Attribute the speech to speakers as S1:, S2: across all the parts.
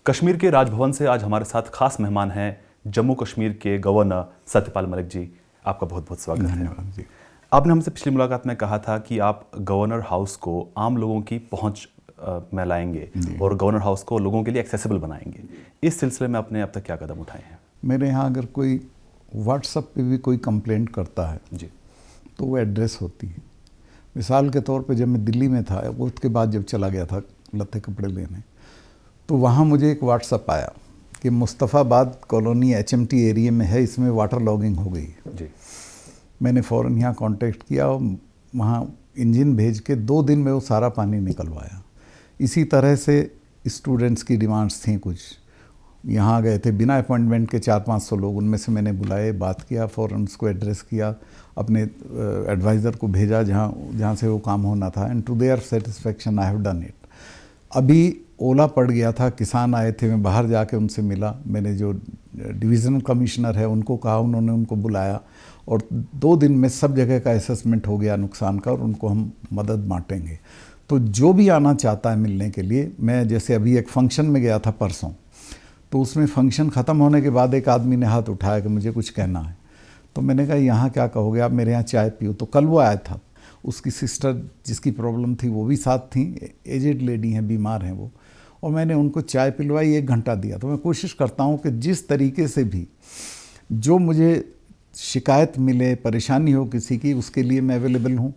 S1: कश्मीर के राजभवन से आज हमारे साथ खास मेहमान हैं जम्मू कश्मीर के गवर्नर सत्यपाल मलिक जी। आपका बहुत बहुत स्वागत है।
S2: धन्यवाद जी।
S1: आपने हमसे पिछली मुलाकात में कहा था कि आप गवर्नर हाउस को आम लोगों की पहुंच में लाएंगे और गवर्नर हाउस को लोगों के लिए एक्सेसिबल बनाएंगे। इस सिलसिले में आपने अब तक क्या कदम उठाए हैं?
S2: मेरे यहाँ अगर कोई व्हाट्सएप पे भी कोई कंप्लेंट करता है
S1: जी,
S2: तो वो एड्रेस होती है। मिसाल के तौर पे जब मैं दिल्ली में था, वो उसके बाद जब चला गया था लत्ते कपड़े लेने, तो वहाँ मुझे एक व्हाट्सएप आया कि मुस्तफ़ाबाद कॉलोनी HMT एरिया में है, इसमें वाटर लॉगिंग हो गई है।
S1: जी।
S2: मैंने फ़ौरन यहाँ कांटेक्ट किया और वहाँ इंजन भेज के 2 दिन में वो सारा पानी निकलवाया। इसी तरह से स्टूडेंट्स की डिमांड्स थी, कुछ यहाँ गए थे बिना अपॉइंटमेंट के 400-500 लोग, उनमें से मैंने बुलाए, बात किया, फ़ौरन उसको एड्रेस किया, अपने एडवाइज़र को भेजा जहाँ से वो काम होना था, and to their satisfaction I have done it. अभी ओला पड़ गया था, किसान आए थे, मैं बाहर जाके उनसे मिला, मैंने जो डिवीज़नल कमिश्नर है उनको कहा, उन्होंने उनको बुलाया और 2 दिन में सब जगह का असेसमेंट हो गया नुकसान का और उनको हम मदद बांटेंगे। तो जो भी आना चाहता है मिलने के लिए, मैं जैसे अभी एक फंक्शन में गया था परसों, तो उसमें फंक्शन ख़त्म होने के बाद एक आदमी ने हाथ उठाया कि मुझे कुछ कहना है। तो मैंने कहा यहाँ क्या कहोगे, आप मेरे यहाँ चाय पियो। तो कल वो आया था, उसकी सिस्टर जिसकी प्रॉब्लम थी वो भी साथ थी, एजेड लेडी हैं, बीमार हैं वो, और मैंने उनको चाय पिलवाई, 1 घंटा दिया। तो मैं कोशिश करता हूँ कि जिस तरीके से भी जो मुझे शिकायत मिले, परेशानी हो किसी की, उसके लिए मैं अवेलेबल हूँ।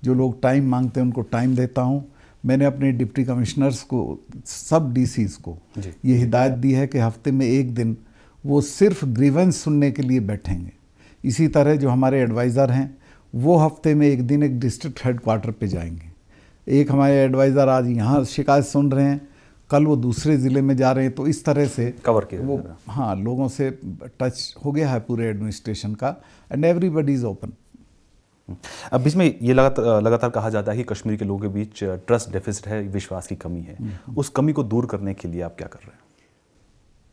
S2: जो लोग टाइम मांगते हैं उनको टाइम देता हूँ। मैंने अपने डिप्टी कमिश्नर्स को, सब DCs को ये हिदायत दी है कि हफ्ते में 1 दिन वो सिर्फ ग्रीवेंस सुनने के लिए बैठेंगे। इसी तरह जो हमारे एडवाइज़र हैं वो हफ्ते में 1 दिन एक डिस्ट्रिक्ट हेडक्वार्टर पे जाएंगे। एक हमारे एडवाइज़र आज यहाँ शिकायत सुन रहे हैं, कल वो दूसरे ज़िले में जा रहे हैं। तो इस तरह से
S1: कवर किया
S2: वो, हाँ, लोगों से टच हो गया है पूरे एडमिनिस्ट्रेशन का, एंड एवरीबडी इज़ ओपन।
S1: अब बीच में ये लगातार कहा जाता है कि कश्मीर के लोगों के बीच ट्रस्ट डेफिसिट है, विश्वास की कमी है। उस कमी को दूर करने के लिए आप क्या कर रहे हैं?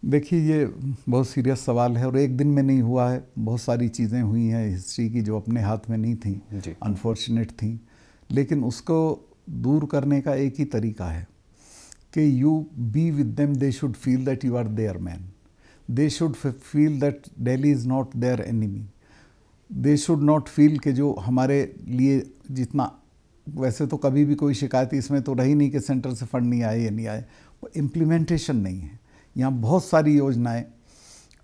S2: देखिए, ये बहुत सीरियस सवाल है और एक दिन में नहीं हुआ है। बहुत सारी चीज़ें हुई हैं हिस्ट्री की जो अपने हाथ में नहीं थी, अनफॉर्चुनेट थी, लेकिन उसको दूर करने का एक ही तरीका है कि you be with them, they should feel that you are there man, they should feel that Delhi is not their enemy, they should not feel कि जो हमारे लिए जितना, वैसे तो कभी भी कोई शिकायत इसमें तो रही नहीं कि सेंटर से फंड नहीं आए या नहीं आए, वो इम्प्लीमेंटेशन नहीं है। यहाँ बहुत सारी योजनाएं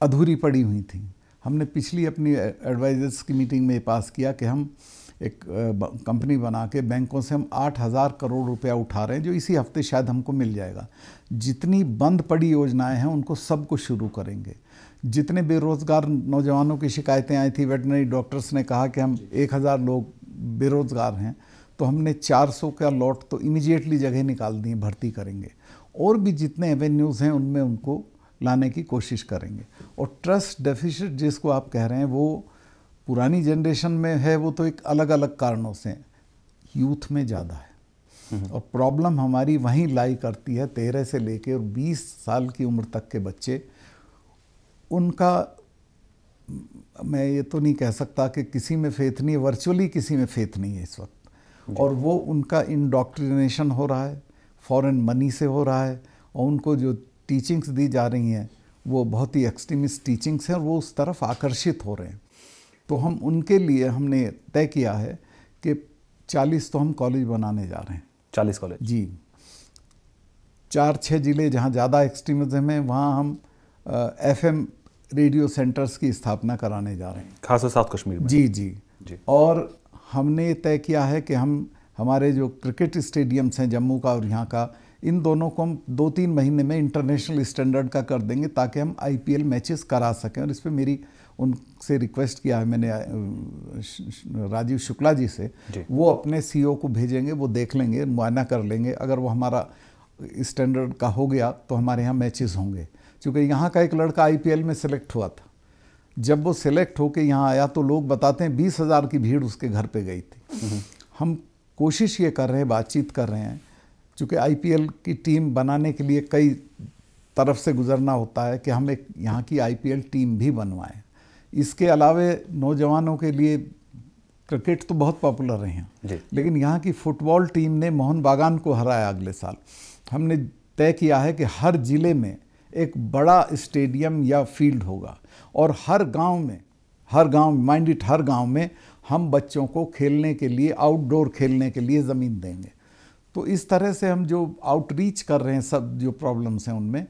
S2: अधूरी पड़ी हुई थी। हमने पिछली अपनी एडवाइजर्स की मीटिंग में पास किया कि हम एक कंपनी बना के बैंकों से हम 8,000 करोड़ रुपया उठा रहे हैं, जो इसी हफ्ते शायद हमको मिल जाएगा। जितनी बंद पड़ी योजनाएं हैं उनको सबको शुरू करेंगे। जितने बेरोज़गार नौजवानों की शिकायतें आई थी, वेटनरी डॉक्टर्स ने कहा कि हम 1,000 लोग बेरोज़गार हैं, तो हमने 400 का लॉट तो इमीडिएटली जगह निकाल दी, भर्ती करेंगे। और भी जितने एवेन्यूज़ हैं उनमें उनको लाने की कोशिश करेंगे। और ट्रस्ट डेफिसिट जिसको आप कह रहे हैं, वो पुरानी जनरेशन में है, वो तो एक अलग अलग कारणों से, यूथ में ज़्यादा है। और प्रॉब्लम हमारी वहीं लाई करती है, 13 से लेकर और 20 साल की उम्र तक के बच्चे, उनका, मैं ये तो नहीं कह सकता कि किसी में फेथ नहीं है, वर्चुअली किसी में फेथ नहीं है इस वक्त, और वो उनका इंडोक्ट्रिनेशन हो रहा है, फॉरेन मनी से हो रहा है, और उनको जो टीचिंग्स दी जा रही हैं वो बहुत ही एक्सट्रीमिस्ट टीचिंग्स हैं और वो उस तरफ आकर्षित हो रहे हैं। तो हम उनके लिए हमने तय किया है कि 40 तो हम कॉलेज बनाने जा रहे हैं।
S1: 40 कॉलेज? जी।
S2: 4-6 ज़िले जहाँ ज़्यादा एक्सट्रीमिज्म है वहाँ हम FM रेडियो सेंटर्स की स्थापना कराने जा रहे हैं,
S1: खासकर साउथ कश्मीर में।
S2: जी। और हमने तय किया है कि हम हमारे जो क्रिकेट स्टेडियम्स हैं जम्मू का और यहाँ का, इन दोनों को हम 2-3 महीने में इंटरनेशनल स्टैंडर्ड का कर देंगे ताकि हम IPL मैचेस करा सकें। और इस पर मेरी उनसे रिक्वेस्ट किया है मैंने राजीव शुक्ला जी से, वो अपने CEO को भेजेंगे, वो देख लेंगे, मुआयना कर लेंगे। अगर वो हमारा स्टैंडर्ड का हो गया तो हमारे यहाँ मैचेस होंगे। क्योंकि यहाँ का एक लड़का IPL में सेलेक्ट हुआ था, जब वो सेलेक्ट होकर यहाँ आया तो लोग बताते हैं 20,000 की भीड़ उसके घर पे गई थी। हम कोशिश ये कर रहे हैं, बातचीत कर रहे हैं, चूँकि IPL की टीम बनाने के लिए कई तरफ से गुजरना होता है कि हम एक यहाँ की IPL टीम भी बनवाएं। इसके अलावे नौजवानों के लिए क्रिकेट तो बहुत पॉपुलर है यहाँ, लेकिन यहाँ की फुटबॉल टीम ने मोहन बागान को हराया अगले साल। हमने तय किया है कि हर ज़िले में एक बड़ा स्टेडियम या फील्ड होगा, और हर गांव माइंड इट, हर गांव में हम बच्चों को खेलने के लिए, आउटडोर खेलने के लिए ज़मीन देंगे। तो इस तरह से हम जो आउटरीच कर रहे हैं सब जो प्रॉब्लम्स हैं उनमें,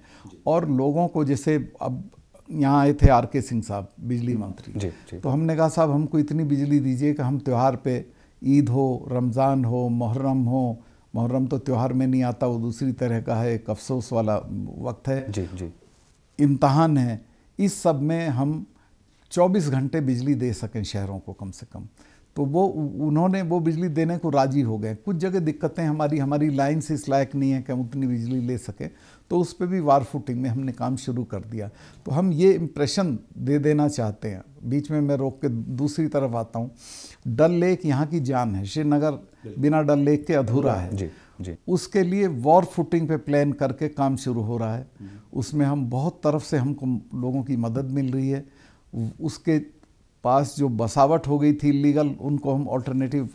S2: और लोगों को, जैसे अब यहाँ आए थे आर.के. सिंह साहब बिजली मंत्री जी। तो हमने कहा साहब हमको इतनी बिजली दीजिए कि हम त्यौहार पे, ईद हो, रमज़ान हो, मुहर्रम तो त्यौहार में नहीं आता, वो दूसरी तरह का है, एक अफसोस वाला वक्त है जी। इम्तहान है, इस सब में हम 24 घंटे बिजली दे सकें शहरों को कम से कम। तो उन्होंने वो बिजली देने को राजी हो गए। कुछ जगह दिक्कतें हमारी लाइन से इस लायक नहीं है कि हम उतनी बिजली ले सकें, तो उस पर भी वार फुटिंग में हमने काम शुरू कर दिया। तो हम ये इम्प्रेशन दे देना चाहते हैं, बीच में मैं रोक के दूसरी तरफ आता हूँ, डल लेक यहाँ की जान है, श्रीनगर बिना डल लेक के अधूरा है जी। उसके लिए वॉर फुटिंग पे प्लान करके काम शुरू हो रहा है। उसमें हम बहुत तरफ से हमको लोगों की मदद मिल रही है। उसके पास जो बसावट हो गई थी इलीगल, उनको हम ऑल्टरनेटिव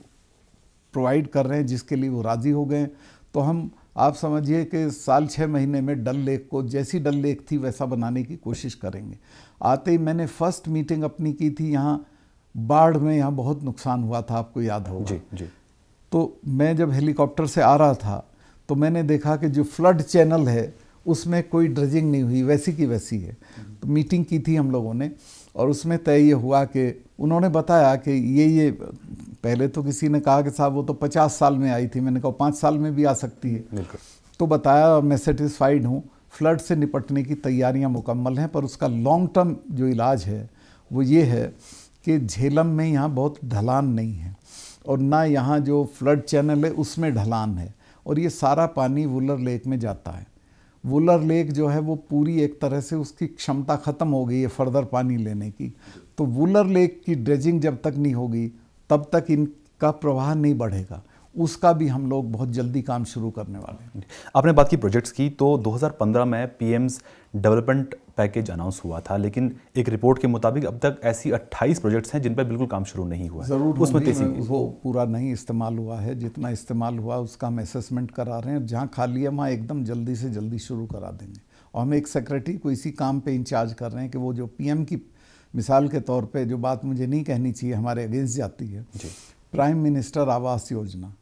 S2: प्रोवाइड कर रहे हैं, जिसके लिए वो राज़ी हो गए। तो हम, आप समझिए कि साल 6 महीने में डल लेक को जैसी डल लेक थी वैसा बनाने की कोशिश करेंगे। आते ही मैंने फर्स्ट मीटिंग अपनी की थी यहाँ बाढ़ में, यहाँ बहुत नुकसान हुआ था, आपको याद होगा जी। तो मैं जब हेलीकॉप्टर से आ रहा था तो मैंने देखा कि जो फ्लड चैनल है उसमें कोई ड्रेजिंग नहीं हुई, वैसी की वैसी है। तो मीटिंग की थी हम लोगों ने, और उसमें तय ये हुआ कि उन्होंने बताया कि ये पहले तो किसी ने कहा कि साहब वो तो 50 साल में आई थी, मैंने कहा 5 साल में भी आ सकती है। तो बताया, मैं सेटिस्फाइड हूँ, फ्लड से निपटने की तैयारियां मुकम्मल हैं, पर उसका लॉन्ग टर्म जो इलाज है वो ये है कि झेलम में यहाँ बहुत ढलान नहीं है, और ना यहाँ जो फ्लड चैनल है उसमें ढलान है, और ये सारा पानी वुलर लेक में जाता है। वुलर लेक जो है वो पूरी एक तरह से उसकी क्षमता ख़त्म हो गई है फर्दर पानी लेने की। तो वुलर लेक की ड्रेजिंग जब तक नहीं होगी तब तक इनका प्रवाह नहीं बढ़ेगा। उसका भी हम लोग बहुत जल्दी काम शुरू करने वाले हैं।
S1: आपने बात की प्रोजेक्ट्स की, तो 2015 में पीएम्स डेवलपमेंट पैकेज अनाउंस हुआ था, लेकिन एक रिपोर्ट के मुताबिक अब तक ऐसी 28 प्रोजेक्ट्स हैं जिन पर बिल्कुल काम शुरू नहीं हुआ है।
S2: ज़रूर उसमें वो पूरा नहीं इस्तेमाल हुआ है, जितना इस्तेमाल हुआ उसका हम असेसमेंट करा रहे हैं। जहाँ खाली है वहाँ एकदम जल्दी से जल्दी शुरू करा देंगे। और हम एक सेक्रेटरी को इसी काम पे इंचार्ज कर रहे हैं कि वो जो पीएम की मिसाल के तौर पे जो बात मुझे नहीं कहनी चाहिए, हमारे अगेंस्ट जाती है, प्राइम मिनिस्टर आवास योजना,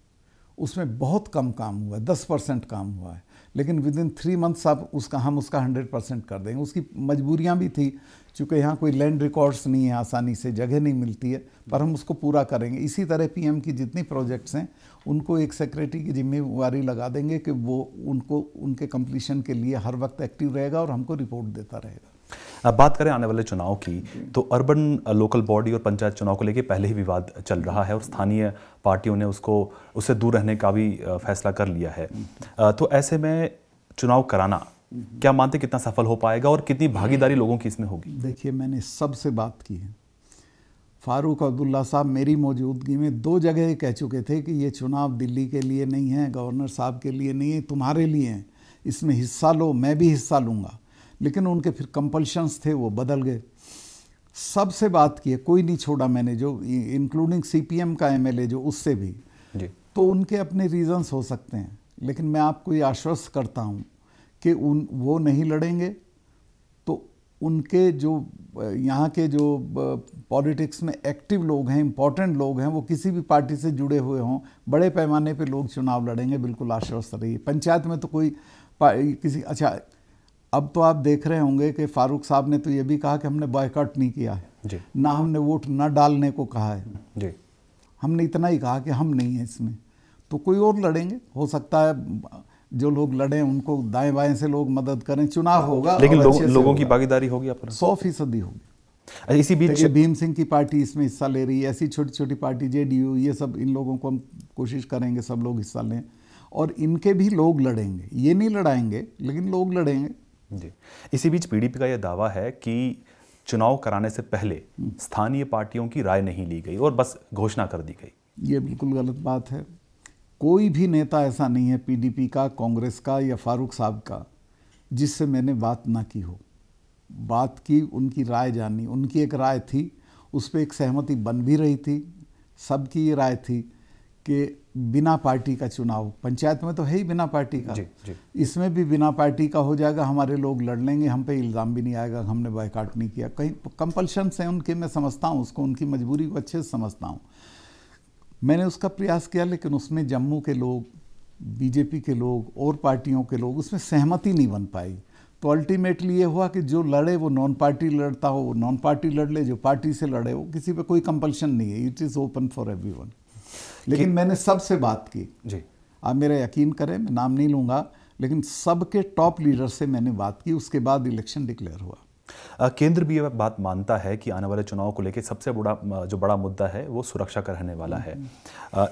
S2: उसमें बहुत कम काम हुआ है, 10% काम हुआ है, लेकिन विद इन 3 मंथ्स हम उसका 100% कर देंगे। उसकी मजबूरियां भी थी, चूँकि यहाँ कोई लैंड रिकॉर्ड्स नहीं है, आसानी से जगह नहीं मिलती है, पर हम उसको पूरा करेंगे। इसी तरह पीएम की जितनी प्रोजेक्ट्स हैं उनको एक सेक्रेटरी की जिम्मेवारी लगा देंगे कि वो उनके कंप्लीशन के लिए हर वक्त एक्टिव रहेगा और हमको रिपोर्ट देता रहेगा।
S1: अब बात करें आने वाले चुनाव की, तो अर्बन लोकल बॉडी और पंचायत चुनाव को लेकर पहले ही विवाद चल रहा है और स्थानीय पार्टियों ने उससे दूर रहने का भी फैसला कर लिया है। तो ऐसे में चुनाव कराना क्या मानते कितना सफल हो पाएगा और कितनी भागीदारी लोगों की इसमें होगी?
S2: देखिए, मैंने सबसे बात की है। फारूक अब्दुल्ला साहब मेरी मौजूदगी में 2 जगह कह चुके थे कि ये चुनाव दिल्ली के लिए नहीं है, गवर्नर साहब के लिए नहीं है, तुम्हारे लिए हैं, इसमें हिस्सा लो, मैं भी हिस्सा लूँगा। लेकिन उनके फिर कंपल्शंस थे, वो बदल गए। सबसे बात की है, कोई नहीं छोड़ा मैंने, जो इंक्लूडिंग सीपीएम का एमएलए जो, उससे भी जी। तो उनके अपने रीजंस हो सकते हैं, लेकिन मैं आपको ये आश्वस्त करता हूँ कि वो नहीं लड़ेंगे। तो उनके जो यहाँ के जो पॉलिटिक्स में एक्टिव लोग हैं, इम्पोर्टेंट लोग हैं, वो किसी भी पार्टी से जुड़े हुए हों, बड़े पैमाने पे लोग चुनाव लड़ेंगे, बिल्कुल आश्वस्त रहिए। पंचायत में तो कोई अच्छा, अब तो आप देख रहे होंगे कि फारूक साहब ने तो ये भी कहा कि हमने बॉयकॉट नहीं किया है जी। ना हमने वोट ना डालने को कहा है जी। हमने इतना ही कहा कि हम नहीं हैं इसमें। तो कोई और लड़ेंगे, हो सकता है जो लोग लड़े उनको दाएं बाएं से लोग मदद करें, चुनाव होगा,
S1: लेकिन लोगों की भागीदारी होगी
S2: 100% होगी।
S1: इसी बीच
S2: भीम सिंह की पार्टी इसमें हिस्सा ले रही है, ऐसी छोटी छोटी पार्टी जेडीयू, ये सब, इन लोगों को हम कोशिश करेंगे सब लोग हिस्सा लें, और इनके भी लोग लड़ेंगे, ये नहीं लड़ाएंगे लेकिन लोग लड़ेंगे
S1: जी। इसी बीच पीडीपी का यह दावा है कि चुनाव कराने से पहले स्थानीय पार्टियों की राय नहीं ली गई और बस घोषणा कर दी गई।
S2: ये बिल्कुल गलत बात है। कोई भी नेता ऐसा नहीं है पीडीपी का, कांग्रेस का या फारूक साहब का, जिससे मैंने बात ना की हो। बात की, उनकी राय जानी, उनकी एक राय थी, उस पर एक सहमति बन भी रही थी। सबकी ये राय थी कि बिना पार्टी का चुनाव, पंचायत में तो है ही बिना पार्टी का,
S1: जी, जी।
S2: इसमें भी बिना पार्टी का हो जाएगा, हमारे लोग लड़ लेंगे, हम पे इल्ज़ाम भी नहीं आएगा हमने बायकॉट नहीं किया। कहीं कंपल्शन है उनके, मैं समझता हूँ उसको, उनकी मजबूरी को अच्छे से समझता हूँ। मैंने उसका प्रयास किया, लेकिन उसमें जम्मू के लोग, बीजेपी के लोग और पार्टियों के लोग उसमें सहमति नहीं बन पाई। तो अल्टीमेटली ये हुआ कि जो लड़े वो नॉन पार्टी लड़ता हो, वो नॉन पार्टी लड़ ले, जो पार्टी से लड़े वो, किसी पे कोई कंपल्शन नहीं है, it is open for everyone. लेकिन मैंने सबसे बात की जी, आप मेरा यकीन करें, मैं नाम नहीं लूँगा, लेकिन सबके टॉप लीडर से मैंने बात की, उसके बाद इलेक्शन डिक्लेयर हुआ।
S1: केंद्र भी यह बात मानता है कि आने वाले चुनाव को लेकर सबसे बड़ा मुद्दा है वो सुरक्षा का रहने वाला है।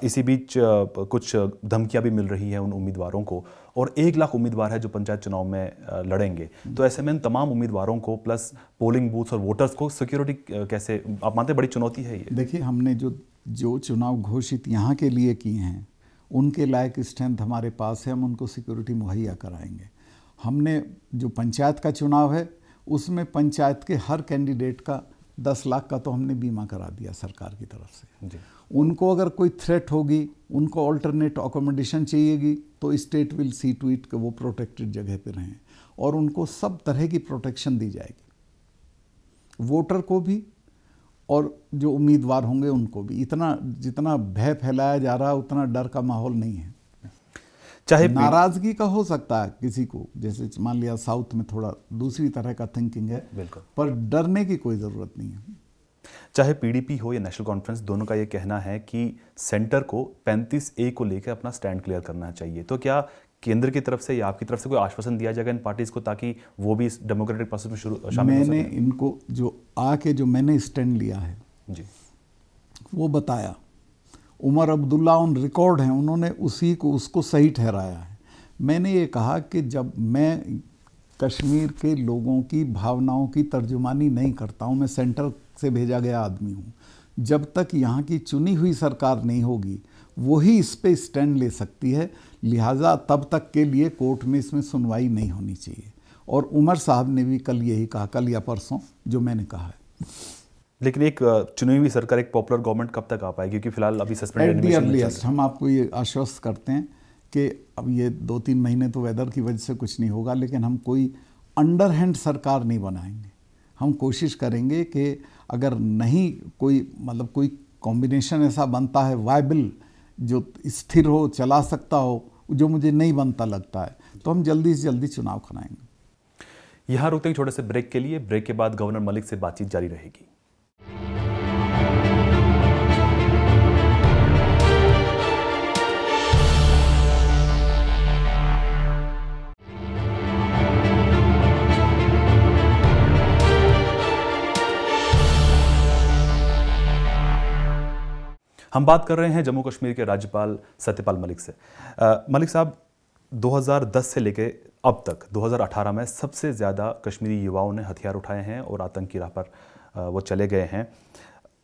S1: इसी बीच कुछ धमकियां भी मिल रही हैं उन उम्मीदवारों को, और 1 लाख उम्मीदवार है जो पंचायत चुनाव में लड़ेंगे। तो ऐसे में तमाम उम्मीदवारों को प्लस पोलिंग बूथ्स और वोटर्स को सिक्योरिटी कैसे, आप मानते हैं बड़ी चुनौती है ये?
S2: देखिए, हमने जो चुनाव घोषित यहाँ के लिए किए हैं उनके लायक स्ट्रेंथ हमारे पास है, हम उनको सिक्योरिटी मुहैया कराएंगे। हमने जो पंचायत का चुनाव है उसमें पंचायत के हर कैंडिडेट का 10 लाख का तो हमने बीमा करा दिया सरकार की तरफ से जी। उनको अगर कोई थ्रेट होगी, उनको ऑल्टरनेट अकोमोडेशन चाहिएगी, तो state will see to it कि वो प्रोटेक्टेड जगह पे रहें, और उनको सब तरह की प्रोटेक्शन दी जाएगी, वोटर को भी और जो उम्मीदवार होंगे उनको भी। जितना भय फैलाया जा रहा है उतना डर का माहौल नहीं है। चाहे नाराजगी का हो सकता है किसी को, जैसे मान लिया साउथ में थोड़ा दूसरी तरह का थिंकिंग है, बिल्कुल, पर डरने की कोई ज़रूरत नहीं है।
S1: चाहे पीडीपी हो या नेशनल कॉन्फ्रेंस, दोनों का ये कहना है कि सेंटर को 35A को लेकर अपना स्टैंड क्लियर करना चाहिए। तो क्या केंद्र की तरफ से या आपकी तरफ से कोई आश्वासन दिया जाएगा इन पार्टीज को, ताकि वो भी इस डेमोक्रेटिक प्रोसेस में शामिल हो सकें?
S2: मैंने इनको जो मैंने स्टैंड लिया है जी, वो बताया। उमर अब्दुल्ला ऑन रिकॉर्ड हैं, उन्होंने उसको सही ठहराया है। मैंने ये कहा कि जब मैं कश्मीर के लोगों की भावनाओं की तर्जुमानी नहीं करता हूँ, मैं सेंटर से भेजा गया आदमी हूँ, जब तक यहाँ की चुनी हुई सरकार नहीं होगी वही इस पे स्टैंड ले सकती है, लिहाजा तब तक के लिए कोर्ट में इसमें सुनवाई नहीं होनी चाहिए। और उमर साहब ने भी कल यही कहा, कल या परसों, जो मैंने कहा है।
S1: लेकिन एक चुनी हुई सरकार, एक पॉपुलर गवर्नमेंट कब तक आ पाएगी? क्योंकि फिलहाल अभी
S2: सस्पेंडेड अर्लीस्ट हम आपको ये आश्वस्त करते हैं कि अब ये 2-3 महीने तो वेदर की वजह से कुछ नहीं होगा, लेकिन हम कोई अंडर हैंड सरकार नहीं बनाएंगे। हम कोशिश करेंगे कि अगर नहीं कोई कॉम्बिनेशन ऐसा बनता है वायबल, जो स्थिर हो, चला सकता हो, जो मुझे नहीं बनता लगता है, तो हम जल्दी से जल्दी चुनाव कराएंगे।
S1: यहाँ रुकते हैं छोटे से ब्रेक के लिए। ब्रेक के बाद गवर्नर मलिक से बातचीत जारी रहेगी। हम बात कर रहे हैं जम्मू कश्मीर के राज्यपाल सत्यपाल मलिक से। मलिक साहब, 2010 से लेके अब तक 2018 में सबसे ज़्यादा कश्मीरी युवाओं ने हथियार उठाए हैं और आतंक की राह पर वो चले गए हैं।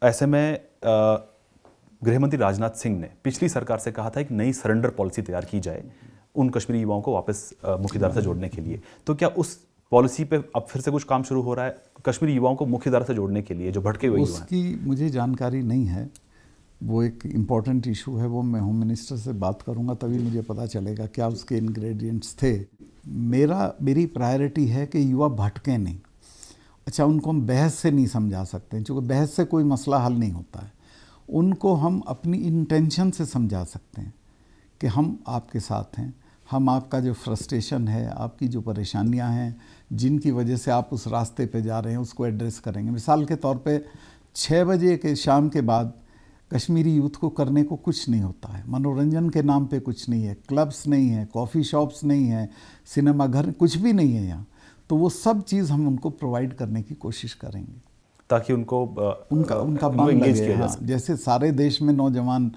S1: ऐसे में गृहमंत्री राजनाथ सिंह ने पिछली सरकार से कहा था एक नई सरेंडर पॉलिसी तैयार की जाए उन कश्मीरी युवाओं को वापस मुख्यधारा से जोड़ने के लिए। तो क्या उस पॉलिसी पे अब फिर से कुछ काम शुरू हो रहा है कश्मीरी युवाओं को मुख्यधारा से जोड़ने के लिए, जो भटके हुए युवा हैं?
S2: उसकी मुझे जानकारी नहीं है, वो एक इम्पॉर्टेंट इशू है, वो मैं होम मिनिस्टर से बात करूंगा तभी मुझे पता चलेगा क्या उसके इंग्रेडिएंट्स थे। मेरी प्रायोरिटी है कि युवा भटके नहीं। अच्छा, उनको हम बहस से नहीं समझा सकते, क्योंकि बहस से कोई मसला हल नहीं होता है। उनको हम अपनी इंटेंशन से समझा सकते हैं कि हम आपके साथ हैं, हम आपका जो फ्रस्ट्रेशन है, आपकी जो परेशानियां हैं, जिनकी वजह से आप उस रास्ते पे जा रहे हैं, उसको एड्रेस करेंगे। मिसाल के तौर पे 6 बजे के शाम के बाद कश्मीरी यूथ को करने को कुछ नहीं होता है, मनोरंजन के नाम पे कुछ नहीं है, क्लब्स नहीं है, कॉफ़ी शॉप्स नहीं है, सिनेमा घर, कुछ भी नहीं है यहाँ। तो वो सब चीज़ हम उनको प्रोवाइड करने की कोशिश करेंगे
S1: ताकि उनको
S2: उनका मन लगे। हाँ, जैसे सारे देश में नौजवान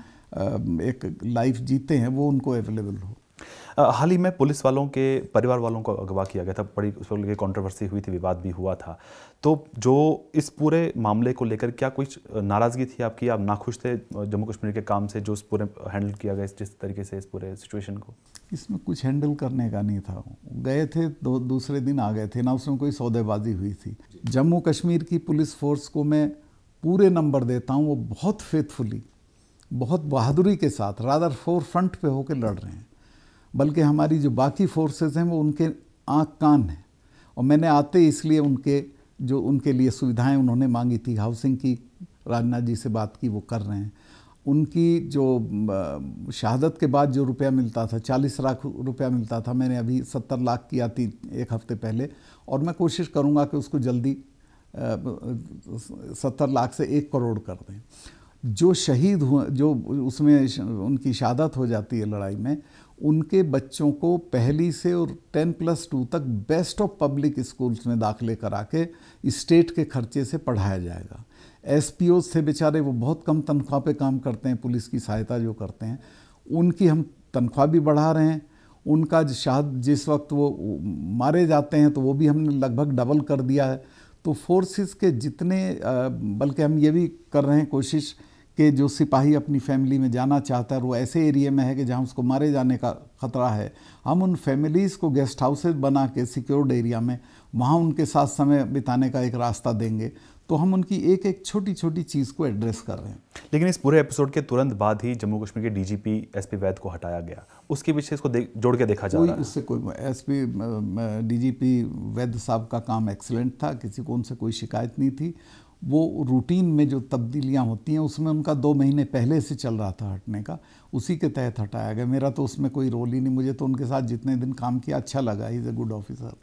S2: एक लाइफ जीते हैं, वो उनको अवेलेबल हो।
S1: हाल ही में पुलिस वालों के परिवार वालों को अगवा किया गया था, बड़ी उस पर कंट्रोवर्सी हुई थी, विवाद भी हुआ था। तो जो इस पूरे मामले को लेकर क्या कुछ नाराज़गी थी आपकी? आप नाखुश थे जम्मू कश्मीर के काम से, जो इस पूरे हैंडल किया गया जिस तरीके से इस पूरे सिचुएशन को?
S2: इसमें कुछ हैंडल करने का नहीं था। गए थे, दूसरे दिन आ गए थे ना, उसमें कोई सौदेबाजी हुई थी। जम्मू कश्मीर की पुलिस फोर्स को मैं पूरे नंबर देता हूँ, वो बहुत फेथफुली बहुत बहादुरी के साथ रादर फोर फ्रंट पे होकर लड़ रहे हैं, बल्कि हमारी जो बाकी फोर्सेस हैं वो उनके आँख कान हैं। और मैंने आते इसलिए उनके लिए सुविधाएं उन्होंने मांगी थी, हाउसिंग की राजनाथ जी से बात की, वो कर रहे हैं। उनकी जो शहादत के बाद जो रुपया मिलता था, 40 लाख रुपया मिलता था, मैंने अभी 70 लाख किया थी एक हफ्ते पहले, और मैं कोशिश करूंगा कि उसको जल्दी 70 लाख से 1 करोड़ कर दें। जो शहीद हुए, जो उसमें उनकी शहादत हो जाती है लड़ाई में, उनके बच्चों को पहली से और 10+2 तक बेस्ट ऑफ पब्लिक स्कूल्स में दाखिले करा के स्टेट के खर्चे से पढ़ाया जाएगा। एसपीओ से बेचारे वो बहुत कम तनख्वाह पे काम करते हैं, पुलिस की सहायता जो करते हैं, उनकी हम तनख्वाह भी बढ़ा रहे हैं। उनका जिस वक्त वो मारे जाते हैं तो वो भी हमने लगभग डबल कर दिया है। तो फोर्सेस के जितने, बल्कि हम ये भी कर रहे हैं कोशिश कि जो सिपाही अपनी फैमिली में जाना चाहता है, वो ऐसे एरिया में है कि जहाँ उसको मारे जाने का ख़तरा है, हम उन फैमिलीज़ को गेस्ट हाउसेज बना के सिक्योर्ड एरिया में वहाँ उनके साथ समय बिताने का एक रास्ता देंगे। तो हम उनकी एक एक छोटी छोटी चीज़ को एड्रेस कर रहे हैं।
S1: लेकिन इस पूरे एपिसोड के तुरंत बाद ही जम्मू कश्मीर के डीजीपी एसपी वैद को हटाया गया, उसके पीछे इसको जोड़ के देखा जा रहा है।
S2: उससे कोई एसपी डीजीपी वैद साहब का काम एक्सीलेंट था, किसी को उनसे कोई शिकायत नहीं थी। वो रूटीन में जो तब्दीलियां होती हैं उसमें उनका 2 महीने पहले से चल रहा था हटने का, उसी के तहत हटाया गया। मेरा तो उसमें कोई रोल ही नहीं, मुझे तो उनके साथ जितने दिन काम किया अच्छा लगा। He is a good officer.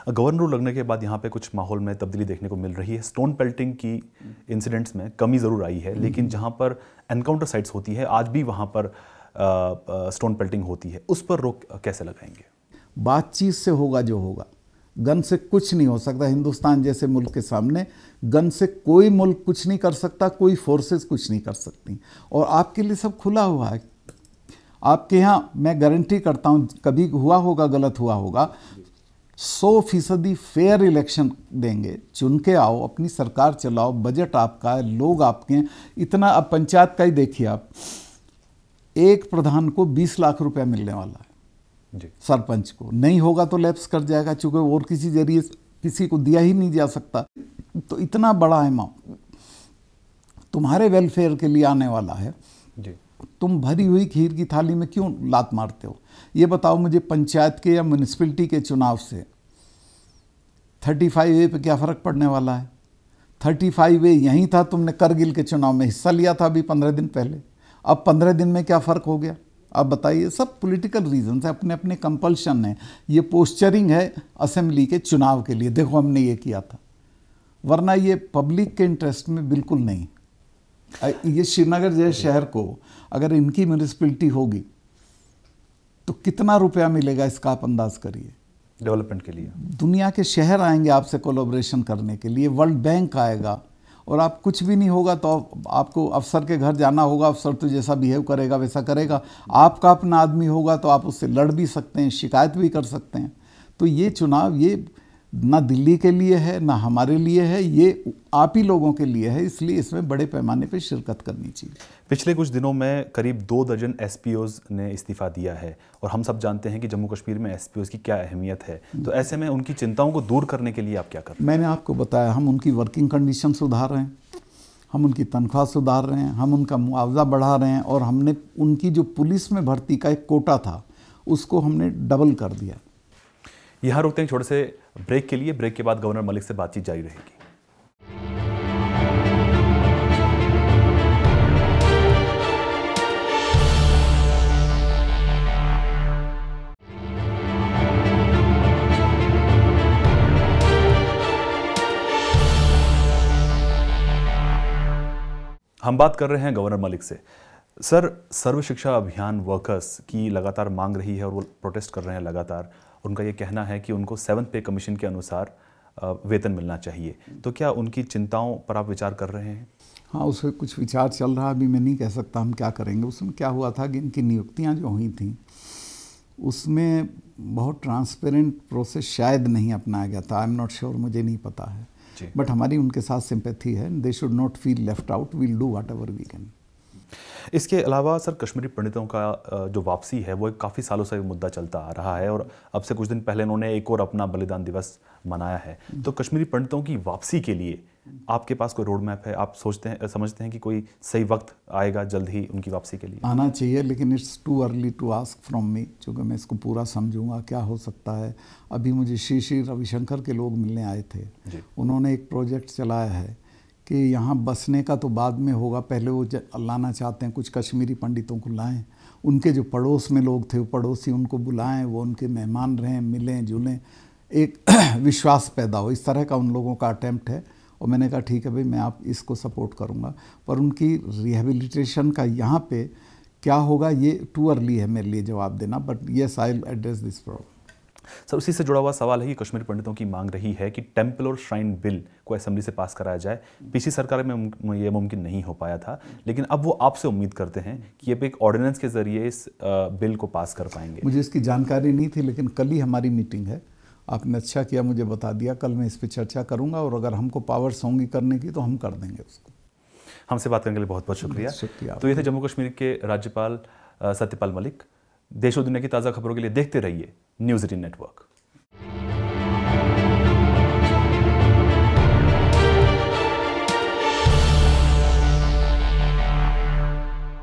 S1: Governor rule लगने के बाद यहाँ पे कुछ माहौल में तब्दीली देखने को मिल रही है। स्टोन पेल्टिंग की इंसिडेंट्स में कमी ज़रूर आई है, लेकिन जहाँ पर एनकाउंटर साइट्स होती है आज भी वहाँ पर स्टोन पेल्टिंग होती है, उस पर रोक कैसे लगाएंगे?
S2: बातचीत से होगा जो होगा, गन से कुछ नहीं हो सकता। हिंदुस्तान जैसे मुल्क के सामने गन से कोई मुल्क कुछ नहीं कर सकता, कोई फोर्सेस कुछ नहीं कर सकती। और आपके लिए सब खुला हुआ है। आपके यहाँ मैं गारंटी करता हूँ, कभी हुआ होगा, गलत हुआ होगा, 100% फेयर इलेक्शन देंगे। चुन के आओ, अपनी सरकार चलाओ, बजट आपका है, लोग आपके हैं। इतना अब पंचायत का ही देखिए आप, एक प्रधान को 20 लाख रुपया मिलने वाला है
S1: जी।
S2: सरपंच को नहीं होगा तो लैप्स कर जाएगा, चूंकि और किसी जरिए किसी को दिया ही नहीं जा सकता। तो इतना बड़ा अमाउंट तुम्हारे वेलफेयर के लिए आने वाला है
S1: जी।
S2: तुम भरी हुई खीर की थाली में क्यों लात मारते हो? ये बताओ मुझे, पंचायत के या म्यूनिसिपैलिटी के चुनाव से 35A पे क्या फ़र्क पड़ने वाला है? 35A यहीं था, तुमने करगिल के चुनाव में हिस्सा लिया था अभी 15 दिन पहले। अब 15 दिन में क्या फ़र्क हो गया? अब बताइए। सब पॉलिटिकल रीजंस है, अपने अपने कंपल्शन है। ये पोस्चरिंग है असेंबली के चुनाव के लिए, देखो हमने ये किया था, वरना ये पब्लिक के इंटरेस्ट में बिल्कुल नहीं। ये श्रीनगर जैसे शहर को अगर इनकी म्यूनिसिपैलिटी होगी तो कितना रुपया मिलेगा इसका आप अंदाज करिए।
S1: डेवलपमेंट के लिए
S2: दुनिया के शहर आएंगे आपसे कोलैबोरेशन करने के लिए, वर्ल्ड बैंक आएगा, और आप कुछ भी नहीं होगा तो आपको अफसर के घर जाना होगा। अफसर तो जैसा बिहेव करेगा वैसा करेगा। आपका अपना आदमी होगा तो आप उससे लड़ भी सकते हैं, शिकायत भी कर सकते हैं। तो ये चुनाव ये ना दिल्ली के लिए है ना हमारे लिए है, ये आप ही लोगों के लिए है, इसलिए इसमें बड़े पैमाने पर शिरकत करनी चाहिए।
S1: पिछले कुछ दिनों में करीब 2 दर्जन एसपीओज ने इस्तीफा दिया है, और हम सब जानते हैं कि जम्मू कश्मीर में एसपीओज की क्या अहमियत है। तो ऐसे में उनकी चिंताओं को दूर करने के लिए आप क्या कर रहे हैं?
S2: मैंने आपको बताया, हम उनकी वर्किंग कंडीशन सुधार रहे हैं, हम उनकी तनख्वाह सुधार रहे हैं, हम उनका मुआवजा बढ़ा रहे हैं, और हमने उनकी जो पुलिस में भर्ती का एक कोटा था उसको हमने डबल कर दिया।
S1: यहाँ रुकते हैं छोटे से ब्रेक के लिए। ब्रेक के बाद गवर्नर मलिक से बातचीत जारी रहेगी। हम बात कर रहे हैं गवर्नर मलिक से। सर, सर्व शिक्षा अभियान वर्कर्स की लगातार मांग रही है और वो प्रोटेस्ट कर रहे हैं लगातार। उनका ये कहना है कि उनको 7th पे कमीशन के अनुसार वेतन मिलना चाहिए। तो क्या उनकी चिंताओं पर आप विचार कर रहे हैं?
S2: हाँ, उस पर कुछ विचार चल रहा है। अभी मैं नहीं कह सकता हम क्या करेंगे। उसमें क्या हुआ था कि इनकी नियुक्तियाँ जो हुई थी उसमें बहुत ट्रांसपेरेंट प्रोसेस शायद नहीं अपनाया गया था। आई एम नॉट श्योर, मुझे नहीं पता है, बट हमारी उनके साथ सिंपैथी है। They should not feel left out, we'll do whatever we can.
S1: इसके अलावा सर, कश्मीरी पंडितों का जो वापसी है वो एक काफ़ी सालों से मुद्दा चलता आ रहा है, और अब से कुछ दिन पहले इन्होंने एक और अपना बलिदान दिवस मनाया है। तो कश्मीरी पंडितों की वापसी के लिए आपके पास कोई रोड मैप है? आप समझते हैं कि कोई सही वक्त आएगा जल्द ही उनकी वापसी के लिए?
S2: आना चाहिए, लेकिन it's too early to ask from me, क्योंकि मैं इसको पूरा समझूंगा क्या हो सकता है। अभी मुझे श्री रविशंकर के लोग मिलने आए थे, उन्होंने एक प्रोजेक्ट चलाया है कि यहाँ बसने का तो बाद में होगा, पहले वो लाना चाहते हैं कुछ कश्मीरी पंडितों को लाएं, उनके जो पड़ोस में लोग थे वो पड़ोसी उनको बुलाएं, वो उनके मेहमान रहें, मिलें जुलें, एक विश्वास पैदा हो, इस तरह का उन लोगों का अटेम्प्ट है। और मैंने कहा ठीक है भाई, मैं आप इसको सपोर्ट करूंगा, पर उनकी रिहेबिलिटेशन का यहाँ पे क्या होगा ये टू अर्ली है मेरे लिए जवाब देना, but yes I will address this problem.
S1: Sir, उसी से जुड़ा हुआ सवाल है कि कश्मीरी पंडितों की मांग रही है कि टेम्पल और श्राइन बिल को असेंबली से पास कराया जाए। पिछली सरकार में ये मुमकिन नहीं हो पाया था, लेकिन अब वो आपसे उम्मीद करते हैं कि ये एक ऑर्डिनेंस के जरिए इस बिल को पास कर पाएंगे।
S2: मुझे इसकी जानकारी नहीं थी, लेकिन कल ही हमारी मीटिंग है, आपने अच्छा किया मुझे बता दिया। कल मैं इस पर चर्चा करूंगा और अगर हमको पावर्स होंगी करने की तो हम कर देंगे उसको।
S1: हमसे बात करने के लिए बहुत बहुत शुक्रिया। तो ये थे जम्मू कश्मीर के राज्यपाल सत्यपाल मलिक। देश और दुनिया की ताज़ा खबरों के लिए देखते रहिए न्यूज़ 18 नेटवर्क।